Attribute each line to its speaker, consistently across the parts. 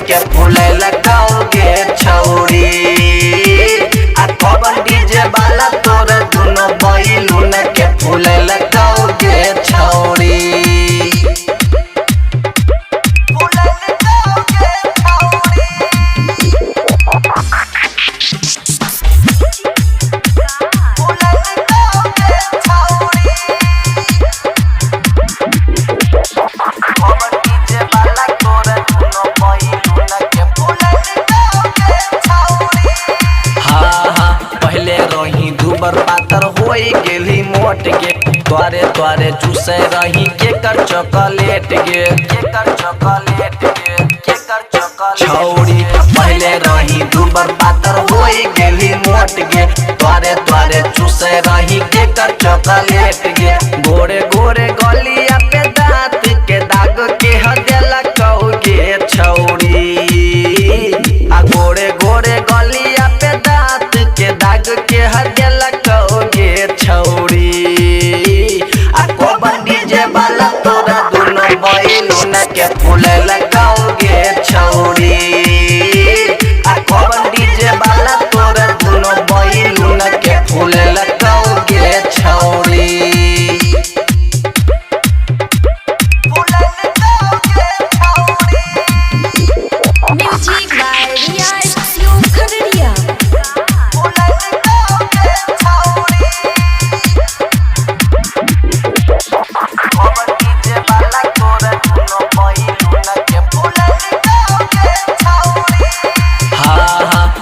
Speaker 1: के फूले लगाओगे छौरी आ कौन डीजे वाला तोरे दुनो बैलून के फूले लगाओगे छौरी। पातर होई गेली मोट गे तोरे तोरे चूसे रही केकर चॉकलेट गे केकर चॉकलेट गे केकर चॉकलेट छौरी पहले रही दुबर पातर होई गेली मोट गे तोरे तोरे चूसे रही केकर चॉकलेट गे गोरे गोरे गलिया पे दांत के दाग के हदेला कहोगे छौरी आ गोरे गोरे गलिया पे दांत के दाग के हदेला छौरी आ कौन डीजे वाला तोरा दुनो बैलून के फूले लगाओगे छौरी आ कौन डीजे वाला तोरा दुनो बैलून के फूले लगाओगे छौरी।
Speaker 2: म्यूजिक बाय रियाज सियों खगड़िया।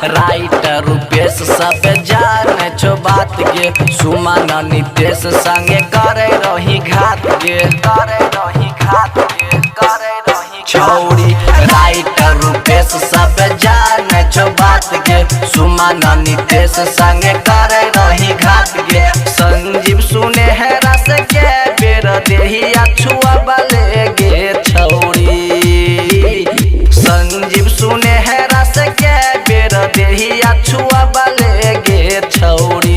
Speaker 1: राइटर रूपेश सब जाने छो बात गे सुमन नितेश संगे करे रही घात गे करे रही घात गे करे रही छौरी। राइटर रूपेश सब जाने छो बात गे सुमन नितेश संगे करे रही घात गे संजीव सुने है रस के बेर देही छुआ बले गे छौरी संजीव सुने है रस के बेर देही छुआ बले गे छौरी।